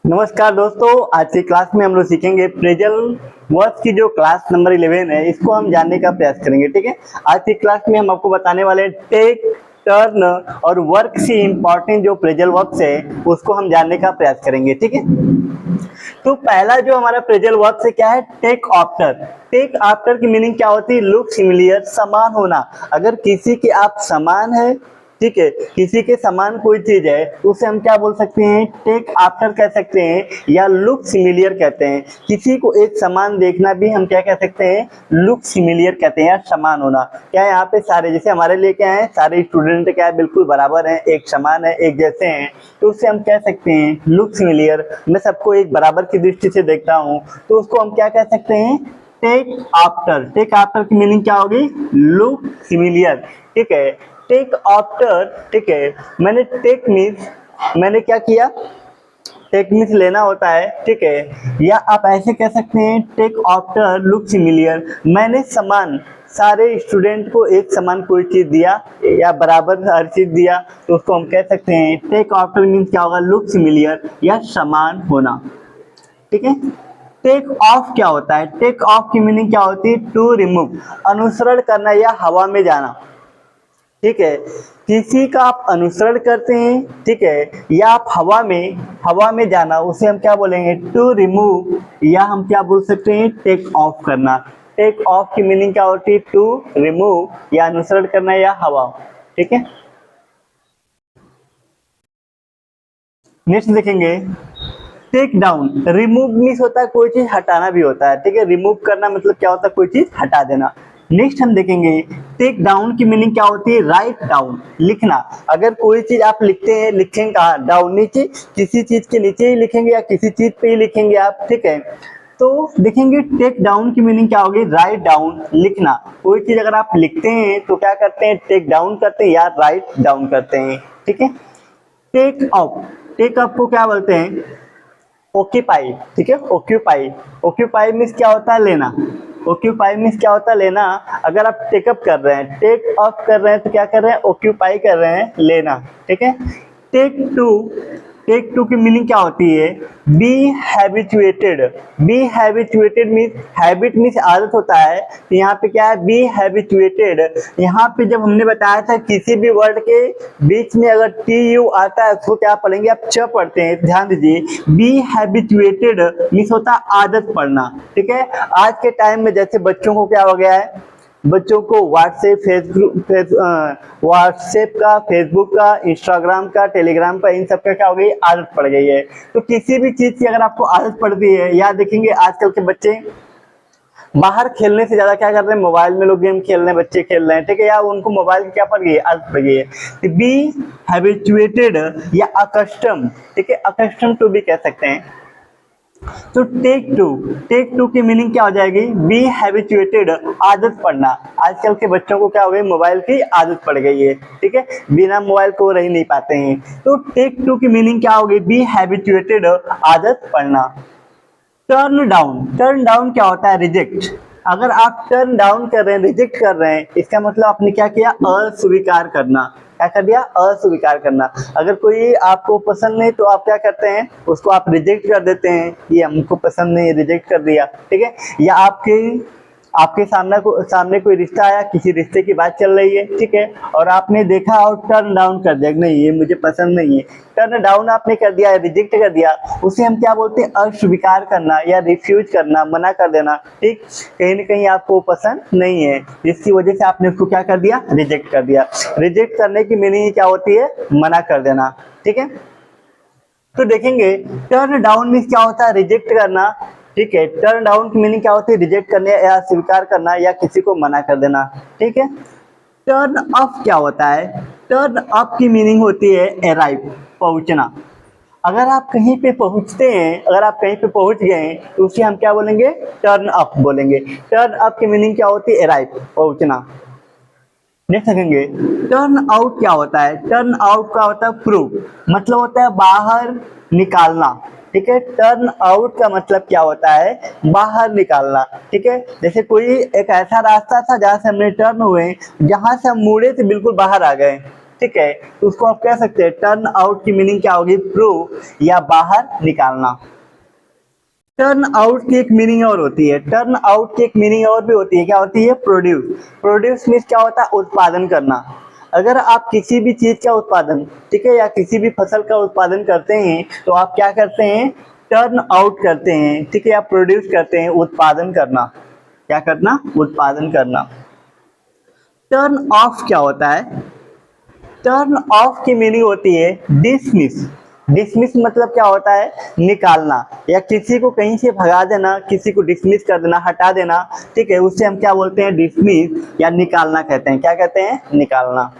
नमस्कार दोस्तों, आज की क्लास में हम लोग सीखेंगे प्रेजल वर्ब्स की जो क्लास नंबर 11 है, इसको हम जानने का प्रयास करेंगे। ठीक है, आज की क्लास में हम आपको बताने वाले हैं टेक, टर्न और वर्क से इंपॉर्टेंट जो प्रेजल वर्ब्स है उसको हम जानने का प्रयास करेंगे। ठीक है, तो पहला जो हमारा प्रेजल वर्ब से क्या है, टेक आफ्टर। टेक आफ्टर की मीनिंग क्या होती है, लुक सिमिलियर, समान होना। अगर किसी के आप समान है, ठीक है, किसी के समान कोई चीज है तो उसे हम क्या बोल सकते हैं, टेक आफ्टर कह सकते हैं या लुक सिमिलियर कहते हैं। किसी को एक समान देखना भी हम क्या कह सकते हैं, लुक सिमिलियर कहते हैं या समान होना। क्या है यहाँ पे सारे, जैसे हमारे लिए क्या है, सारे स्टूडेंट क्या है, बिल्कुल बराबर हैं, एक समान है, एक जैसे हैं, तो उससे हम कह सकते हैं लुक सिमिलियर। मैं सबको एक बराबर की दृष्टि से देखता हूँ तो उसको हम क्या कह सकते हैं, टेक आफ्टर। टेक आफ्टर की मीनिंग क्या होगी, लुक सिमिलियर। ठीक है, टेक आफ्टर। ठीक है, मैंने टेक मीन्स, मैंने क्या किया, टेक मीन्स लेना होता है। ठीक है, या आप ऐसे कह सकते हैं टेक आफ्टर लुक सिमिलियर, मैंने समान सारे स्टूडेंट को एक समान कोई चीज दिया या बराबर हर चीज दिया, तो उसको हम कह सकते हैं टेक आफ्टर मीन्स क्या होगा, लुक सिमिलियर या समान होना। ठीक है, टेक ऑफ क्या होता है, टेक ऑफ की मीनिंग क्या होती है, टू रिमूव, अनुसरण करना या हवा में जाना। ठीक है, किसी का आप अनुसरण करते हैं, ठीक है, या आप हवा में जाना, उसे हम क्या बोलेंगे, टू रिमूव, या हम क्या बोल सकते हैं, टेक ऑफ करना। टेक ऑफ की मीनिंग क्या होती है, टू रिमूव या अनुसरण करना या हवा। ठीक है, नेक्स्ट देखेंगे टेक डाउन। रिमूव मीन्स होता है कोई चीज हटाना भी होता है। ठीक है, रिमूव करना मतलब क्या होता है, कोई चीज हटा देना। नेक्स्ट हम देखेंगे टेक डाउन की मीनिंग क्या होती है, राइट डाउन, लिखना। अगर कोई चीज आप लिखते हैं, लिखेंगे कहाँ, डाउन, नीचे, किसी चीज के नीचे ही लिखेंगे या किसी चीज पे ही लिखेंगे आप। ठीक है, तो देखेंगे टेक डाउन की मीनिंग क्या होगी, राइट डाउन, लिखना। कोई चीज अगर आप लिखते हैं तो क्या करते हैं, टेक डाउन करते हैं या राइट डाउन करते हैं। ठीक है, टेक अप। टेक अप को क्या बोलते हैं, ऑक्यूपाई। ठीक है, ऑक्यूपाई। ऑक्यूपाई मीन्स क्या होता है, लेना। ऑक्यूपाई मीन्स क्या होता है, लेना। अगर आप टेकअप कर रहे हैं, टेक अप कर रहे हैं तो क्या कर रहे हैं, ऑक्यूपाई कर रहे हैं, लेना। ठीक है, टेक टू। टेक टू की मीनिंग क्या होती है, be habituated. Be habituated means, habit means आदत होता है, तो यहाँ पे क्या है, बी हैबिचुएटेड। यहाँ पे जब हमने बताया था किसी भी वर्ड के बीच में अगर टी यू आता है उसको क्या पढ़ेंगे, आप च पढ़ते हैं, ध्यान दीजिए। बी हैबिचुएटेड मीन्स होता है आदत पढ़ना। ठीक है, आज के टाइम में जैसे बच्चों को क्या हो गया है, बच्चों को व्हाट्सएप का, फेसबुक का, इंस्टाग्राम का, टेलीग्राम का, इन सब का क्या हो गई, आदत पड़ गई है। तो किसी भी चीज की अगर आपको आदत पड़ती है, या देखेंगे आजकल के बच्चे बाहर खेलने से ज्यादा क्या कर रहे हैं, मोबाइल में लोग गेम खेल रहे हैं, बच्चे खेल रहे हैं। ठीक है, या उनको मोबाइल की क्या पड़ गई है, आदत पड़ गई है। बी हैबिचुएटेड या अकस्टम। ठीक है, अकस्टम टू भी कह सकते हैं। तो टेक टू, टेक टू की मीनिंग क्या हो जाएगी, बी हैबिचुएटेड, आदत पड़ना। आजकल के बच्चों को क्या हो गई, मोबाइल की आदत पड़ गई है। ठीक है, बिना मोबाइल को रह नहीं पाते हैं। तो टेक टू की मीनिंग क्या होगी, बी हैबिचुएटेड, आदत पड़ना। Turn down. टर्न डाउन क्या होता है, रिजेक्ट। अगर आप टर्न डाउन कर रहे हैं, रिजेक्ट कर रहे हैं, इसका मतलब आपने क्या किया, अस्वीकार करना। क्या कर दिया, अस्वीकार करना। अगर कोई आपको पसंद नहीं तो आप क्या करते हैं, उसको आप रिजेक्ट कर देते हैं, ये हमको पसंद नहीं, रिजेक्ट कर दिया। ठीक है, या आपके सामने कोई रिश्ता आया, किसी रिश्ते की बात चल रही है, ठीक है, और आपने देखा और टर्न डाउन कर दिया, नहीं ये मुझे पसंद नहीं है। टर्न डाउन आपने कर दिया, रिजेक्ट कर दिया, उसे हम क्या बोलते हैं, अस्वीकार करना या रिफ्यूज करना, मना कर देना। ठीक, कहीं ना कहीं आपको पसंद नहीं है, जिसकी वजह से आपने उसको क्या कर दिया, रिजेक्ट कर दिया। रिजेक्ट करने की मीनिंग क्या होती है, मना कर देना। ठीक है, तो देखेंगे टर्न डाउन मीन्स क्या होता है, रिजेक्ट करना। ठीक है, टर्न डाउन की मीनिंग क्या होती है, रिजेक्ट करने या स्वीकार करना या किसी को मना कर देना। ठीक है, टर्न अप क्या होता है, टर्न अप की मीनिंग होती है अराइव, पहुंचना। अगर आप कहीं पे पहुंचते हैं, अगर आप कहीं पे पहुंच गए हैं तो उसे हम क्या बोलेंगे, टर्न अप बोलेंगे। टर्न अप की मीनिंग क्या होती है, अराइव, पहुंचना। नेक्स्ट देखेंगे टर्न आउट क्या होता है, टर्न आउट का होता है प्रूव, मतलब होता है बाहर निकालना। ठीक है, टर्न आउट का मतलब क्या होता है, बाहर निकालना। ठीक है, जैसे कोई एक ऐसा रास्ता था जहां से हमने टर्न हुए, जहां से हम मुड़े थे बिल्कुल बाहर आ गए, ठीक है, तो उसको आप कह सकते हैं टर्न आउट की मीनिंग क्या होगी, प्रूव या बाहर निकालना। टर्न आउट की एक मीनिंग और होती है, टर्न आउट की एक मीनिंग और भी होती है, क्या होती है, प्रोड्यूस। प्रोड्यूस मीन्स क्या होता है, उत्पादन करना। अगर आप किसी भी चीज का उत्पादन, ठीक है, या किसी भी फसल का उत्पादन करते हैं तो आप क्या करते हैं, टर्न आउट करते हैं, ठीक है, या प्रोड्यूस करते हैं, उत्पादन करना। क्या करना, उत्पादन करना। टर्न ऑफ क्या होता है, टर्न ऑफ की मीनिंग होती है डिसमिस। डिसमिस मतलब क्या होता है, निकालना, या किसी को कहीं से भगा देना, किसी को डिसमिस कर देना, हटा देना, ठीक है, उससे हम क्या बोलते हैं, डिसमिस या निकालना कहते हैं। क्या कहते हैं, निकालना।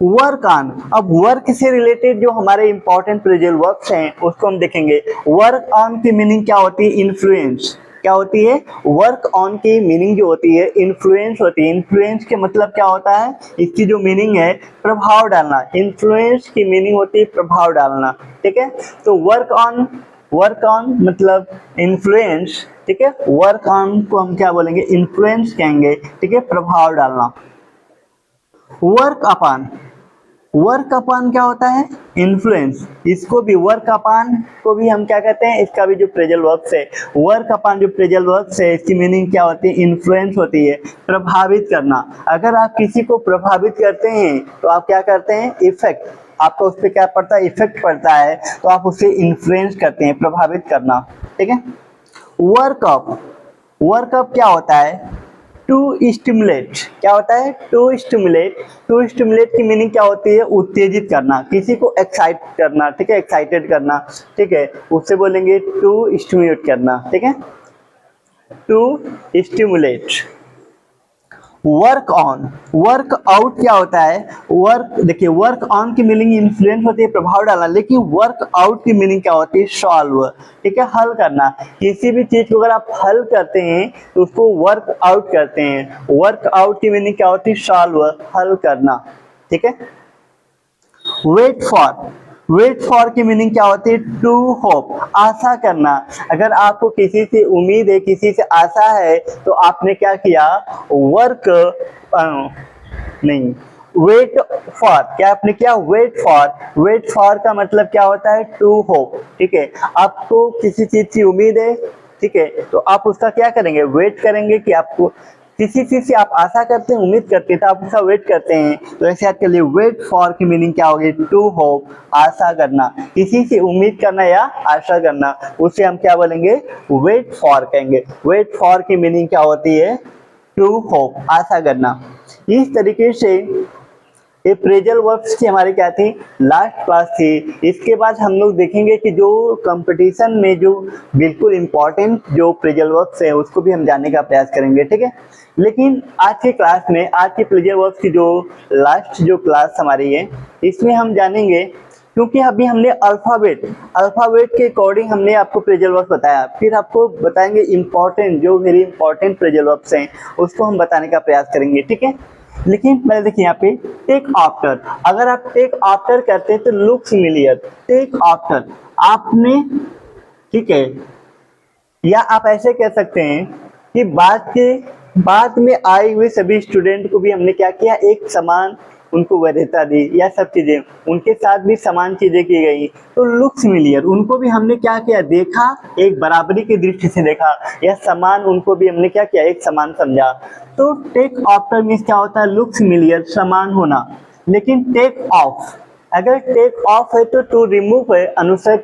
वर्क ऑन, अब वर्क से रिलेटेड जो हमारे इंपॉर्टेंट फ्रेजल वर्ब्स हैं उसको हम देखेंगे। वर्क ऑन की मीनिंग क्या होती है, इन्फ्लुएंस। क्या होती है, वर्क ऑन की मीनिंग जो होती है इन्फ्लुएंस होती है। इन्फ्लुएंस के मतलब क्या होता है, इसकी जो मीनिंग है प्रभाव डालना। इन्फ्लुएंस की मीनिंग होती है प्रभाव डालना, ठीक है। तो वर्क ऑन मतलब इन्फ्लुएंस, ठीक है। वर्क ऑन को हम क्या बोलेंगे, इन्फ्लुएंस कहेंगे, ठीक है, प्रभाव डालना। वर्क अपॉन, वर्क अपॉन क्या होता है, इन्फ्लुएंस। इसको भी वर्क अपॉन को भी हम क्या कहते हैं, इसका भी जो फ्रेजल वर्ब्स है, वर्क अपॉन जो फ्रेजल वर्ब्स है इसकी मीनिंग क्या होती है, इन्फ्लुएंस होती है, प्रभावित करना। अगर आप किसी को प्रभावित करते हैं तो आप क्या करते हैं, इफेक्ट, आपका उस पर क्या पड़ता है, इफेक्ट पड़ता है, तो आप उससे इन्फ्लुएंस करते हैं, प्रभावित करना, ठीक है। वर्कअप, वर्कअप क्या होता है, टू स्टिमुलेट। क्या होता है, टू स्टिमुलेट। टू स्टिमुलेट की मीनिंग क्या होती है, उत्तेजित करना, किसी को एक्साइट करना, ठीक है, एक्साइटेड करना, ठीक है, उससे बोलेंगे टू स्टिमुलेट करना, ठीक है, to stimulate. Work on, work out क्या होता है, वर्क, देखिए वर्क ऑन की मीनिंग इन्फ्लुएंस होती है, प्रभाव डालना, लेकिन वर्क आउट की मीनिंग क्या होती है, सॉल्व, ठीक है, हल करना। किसी भी चीज को अगर आप हल करते हैं तो उसको वर्क आउट करते हैं। वर्क आउट की मीनिंग क्या होती है, सॉल्व, हल करना, ठीक है। वेट फॉर, वेट फॉर की मीनिंग क्या होती है, टू होप, आशा करना। अगर आपको किसी से उम्मीद है, किसी से आशा है, तो आपने क्या किया, वर्क नहीं, वेट फॉर, क्या आपने किया, वेट फॉर। वेट फॉर का मतलब क्या होता है, टू होप, ठीक है। आपको किसी चीज की उम्मीद है, ठीक है, तो आप उसका क्या करेंगे, वेट करेंगे। कि आपको किसी चीज से आप आशा करते हैं, उम्मीद करते हैं, तो आप उसका वेट करते हैं। तो ऐसे याद कर लिए, वेट फॉर की मीनिंग क्या होगी, टू होप, आशा करना, किसी से उम्मीद करना या आशा करना, उसे हम क्या बोलेंगे, वेट फॉर कहेंगे। वेट फॉर की मीनिंग क्या होती है, टू होप, आशा करना। इस तरीके से ये फ्रेजल वर्ब्स की हमारी क्या थी, लास्ट क्लास थी। इसके बाद हम लोग देखेंगे कि जो कंपटीशन में जो बिल्कुल इम्पोर्टेंट जो फ्रेजल वर्ब्स है उसको भी हम जानने का प्रयास करेंगे, ठीक है। लेकिन आज के क्लास में, आज के फ्रेजल वर्ब्स की जो लास्ट जो क्लास हमारी है, इसमें हम जानेंगे, क्योंकि अभी हमने अल्फाबेट के अकॉर्डिंग हमने आपको फ्रेजल वर्ब्स बताया, फिर आपको बताएंगे इम्पोर्टेंट, जो वेरी इंपॉर्टेंट फ्रेजल वर्ब्स हैं उसको हम बताने का प्रयास करेंगे, ठीक है। लेकिन पहले देखिए यहाँ पे टेक आफ्टर, अगर आप टेक आफ्टर करते हैं तो लुक सिमिलियर, टेक आफ्टर आपने, ठीक है, या आप ऐसे कह सकते हैं कि बाद में आए हुए सभी स्टूडेंट को भी हमने क्या किया, एक समान उनको वरीयता दी, या सब चीजें उनके साथ भी समान चीजें की गई, तो लुक सिमिलियर, उनको भी हमने क्या किया, देखा, एक बराबरी की दृष्टि से देखा, या समान, उनको भी हमने क्या किया, एक समान समझा। तो टेक आफ्टर मीन्स क्या होता है, लुक सिमिलियर, समान होना। लेकिन टेक ऑफ, अगर टेक ऑफ है तो टू रिमूव है, अनुसरण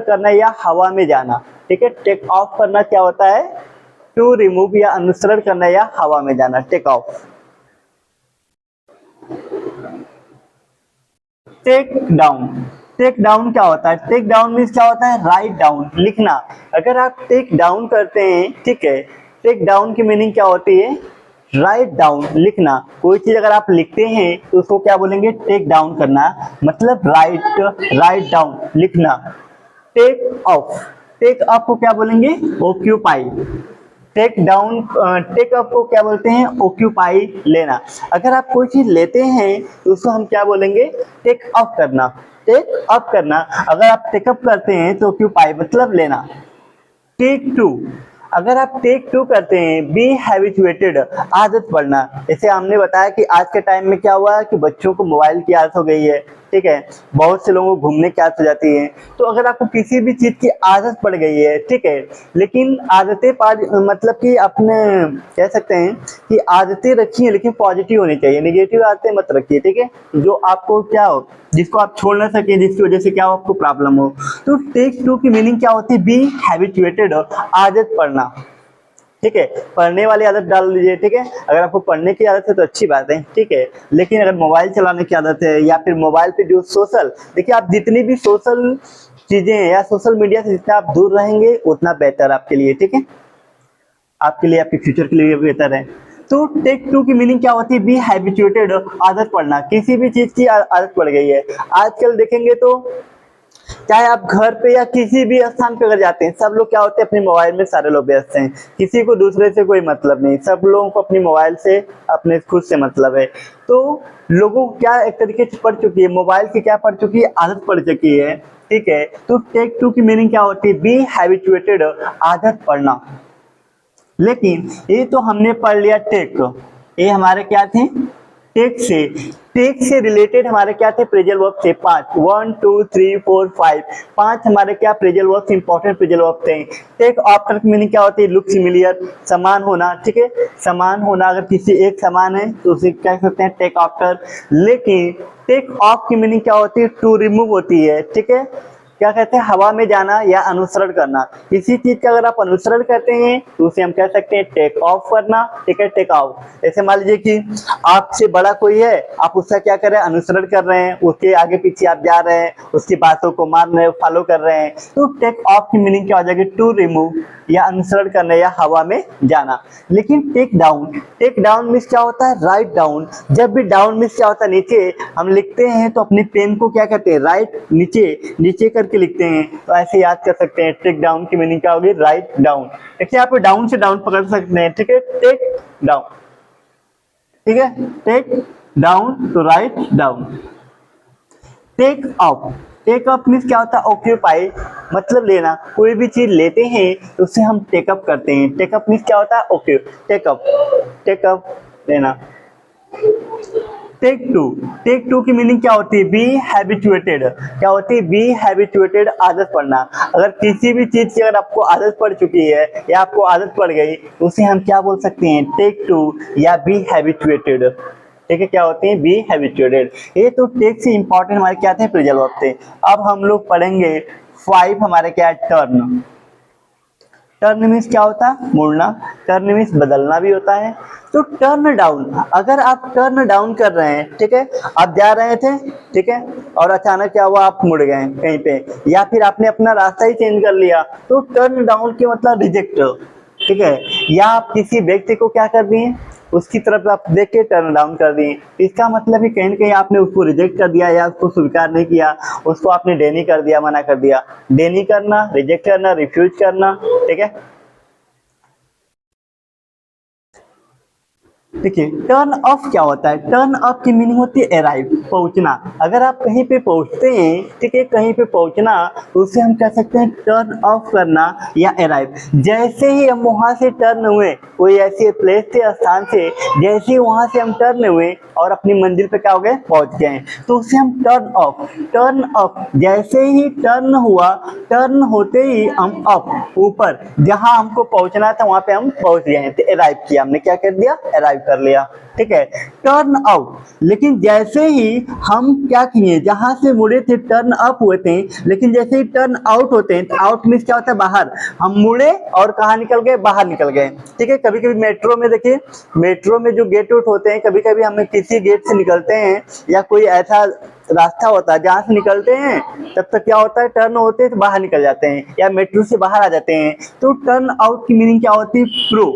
करना या हवा में जाना, ठीक है। टेक ऑफ करना क्या होता है, टू रिमूव या अनुसरण करना या हवा में जाना, take off. Take down, take down क्या होता है, टेक डाउन मीन्स क्या होता है, राइट डाउन, लिखना। अगर आप टेक डाउन करते हैं, ठीक है, टेक डाउन की मीनिंग क्या होती है, राइट डाउन, लिखना। कोई चीज अगर आप लिखते हैं तो उसको क्या बोलेंगे, टेक डाउन करना, मतलब राइट डाउन, लिखना। टेक ऑफ, टेक ऑफ को क्या बोलेंगे, occupy. Take down, take up को क्या बोलते हैं, ऑक्यूपाई, लेना। अगर आप कोई चीज लेते हैं तो उसको हम क्या बोलेंगे, टेक अप करना, टेक अप करना। अगर आप टेक अप करते हैं तो ऑक्यूपाई मतलब लेना। टेक टू, अगर आप टेक 2 करते हैं, बी हैबिचुएटेड, आदत पड़ना। जैसे हमने बताया कि आज के टाइम में क्या हुआ है कि बच्चों को मोबाइल की आदत हो गई है, ठीक है, बहुत से लोगों को घूमने की आदत हो जाती है। तो अगर आपको किसी भी चीज की आदत पड़ गई है, ठीक है, लेकिन आदतें मतलब कि अपने कह सकते हैं कि आदतें रखी है लेकिन पॉजिटिव होनी चाहिए, नेगेटिव आदतें मत रखिए, ठीक है, जो आपको क्या हो, जिसको आप छोड़ ना सके, जिसकी वजह से क्या हो आपको प्रॉब्लम हो। तो टेक 2 की मीनिंग क्या होती है, बी हैबिचुएटेड, आदत पड़ना, ठीक है, पढ़ने वाली आदत डाल लीजिए, ठीक है, अगर आपको पढ़ने की आदत है तो अच्छी बात है, ठीक है, लेकिन अगर मोबाइल चलाने की आदत है या फिर मोबाइल पे जो सोशल, देखिए आप जितनी भी सोशल चीजें हैं या सोशल मीडिया से जितना आप दूर रहेंगे उतना बेहतर आपके लिए, ठीक है, आपके लिए, आपके फ्यूचर के लिए बेहतर है। तो टेक 2 की मीनिंग क्या होती है, बी हैबिचुएटेड, आदत पड़ना, किसी भी चीज की आदत पड़ गई है। आजकल देखेंगे तो चाहे आप घर पे या किसी भी स्थान पे अगर जाते हैं, सब लोग क्या होते हैं, अपने मोबाइल में सारे लोग व्यस्त हैं, किसी को दूसरे से कोई मतलब नहीं, सब लोगों को अपनी मोबाइल से, अपने खुद से मतलब है। तो लोगों को क्या एक तरीके से पड़ चुकी है, मोबाइल की क्या पड़ चुकी है, आदत पड़ चुकी है, ठीक है। तो टेक 2 की मीनिंग क्या होती है, बी हैबिचुएटेड, आदत पड़ना। लेकिन ये तो हमने पढ़ लिया टेक, ये हमारे क्या थे, टेक से रिलेटेड हमारे क्या थे, प्रेजल वर्ब थे 5, 1 2 3 4 5, 5 हमारे क्या phrasal verb, important phrasal verb थे। टेक आफ्टर की मीनिंग क्या होती है, लुक सिमिलियर, समान होना, ठीक है, समान होना, अगर किसी एक समान है तो उसे क्या कहते हैं, टेक आफ्टर। लेकिन टेक ऑफ की मीनिंग क्या होती है, टू रिमूव होती है, ठीक है, क्या कहते हैं, हवा में जाना या अनुसरण करना। किसी चीज का अगर आप अनुसरण करते हैं तो उसे हम कह सकते हैं टेक ऑफ करना, ठीक है, टेक ऑफ। ऐसे मान लीजिए कि आपसे बड़ा कोई है, आप उसका क्या कर रहे हैं, अनुसरण कर रहे हैं, उसके आगे पीछे आप जा रहे हैं, उसकी बातों को मान रहे हैं, फॉलो कर रहे हैं। तो टेक ऑफ की मीनिंग क्या हो जाएगी, टू रिमूव या अनुसरण करना या हवा में जाना। लेकिन टेक डाउन मीन्स क्या होता है, राइट डाउन। जब भी डाउन मीन्स क्या होता है, नीचे हम लिखते हैं तो अपने पेन को क्या कहते हैं, राइट, नीचे करके लिखते हैं, तो ऐसे याद कर सकते हैं। टेक डाउन की मीनिंग क्या होगी, राइट डाउन। देखिए आप डाउन से डाउन पकड़ सकते हैं, ठीक है, टेक डाउन, ठीक है, टेक डाउन तो write down. Take up means क्या होता है, ऑक्यूपाई, मतलब लेना। कोई भी चीज लेते हैं तो उसे हम टेकअप करते हैं। टेकअप मीन्स क्या होता है, टेकअप लेना। टेक टू की मीनिंग क्या होती है, बी हैबिचुएटेड। क्या होती है, बी हैबिचुएटेड, आदत पड़ना। अगर किसी भी चीज की अगर आपको आदत पड़ चुकी है या आपको आदत पड़ गई तो उसे हम क्या बोल सकते हैं, टेक टू या बी हैबिचुएटेड, ठीक है, क्या होते हैं, बी हैबिचुएटेड। ये तो टेक से इंपॉर्टेंट हमारे क्या थे, प्रेजेंट वर्ब थे। अब हम लोग पढ़ेंगे 5 हमारे क्या है, टर्न मीन्स क्या होता है, मुड़ना। टर्न मीन्स बदलना भी होता है। तो टर्न डाउन, अगर आप टर्न डाउन कर रहे हैं, ठीक है, आप जा रहे थे, ठीक है, और अचानक क्या हुआ, आप मुड़ गए कहीं पे, या फिर आपने अपना रास्ता ही चेंज कर लिया, तो टर्न डाउन के मतलब रिजेक्ट, ठीक है, या आप किसी व्यक्ति को क्या कर दिए, उसकी तरफ आप देख के टर्न डाउन कर दिए, इसका मतलब है कहीं ना कहीं आपने उसको रिजेक्ट कर दिया या उसको स्वीकार नहीं किया, उसको आपने डेनी कर दिया, मना कर दिया। डेनी करना, रिजेक्ट करना, रिफ्यूज करना, ठीक है। देखिए टर्न ऑफ क्या होता है, टर्न ऑफ की मीनिंग होती है अराइव, पहुंचना। अगर आप कहीं पे पहुंचते हैं, ठीक है, कहीं पे पहुंचना, तो उसे हम कह सकते हैं टर्न ऑफ करना या अराइव। जैसे ही हम वहां से टर्न हुए, कोई ऐसी प्लेस थे, स्थान से, जैसे ही वहां से हम टर्न हुए और अपनी मंजिल पे क्या हो गए, पहुंच गए, तो उसे हम टर्न ऑफ। जैसे ही टर्न हुआ, टर्न होते ही हम अप, ऊपर, जहां हमको पहुंचना था वहां पे हम पहुंच गए, तो अराइव किया हमने, क्या कर दिया, अराइव कर लिया, ठीक है। टर्न आउट, लेकिन जैसे ही हम क्या किए, जहां से मुड़े थे टर्न अप हुए थे, लेकिन जैसे ही टर्न आउट होते हैं, आउट मीन्स क्या होता है, बाहर, हम मुड़े और कहाँ निकल गए, बाहर निकल गए, ठीक है। कभी कभी मेट्रो में देखिए, मेट्रो में जो गेट आउट होते हैं, कभी कभी हमें किसी गेट से निकलते हैं या कोई ऐसा रास्ता होता है जहां से निकलते हैं, तब तक क्या होता है, टर्न होते हैं तो बाहर निकल जाते हैं या मेट्रो से बाहर आ जाते हैं। तो टर्न आउट की मीनिंग क्या होती है, प्रो,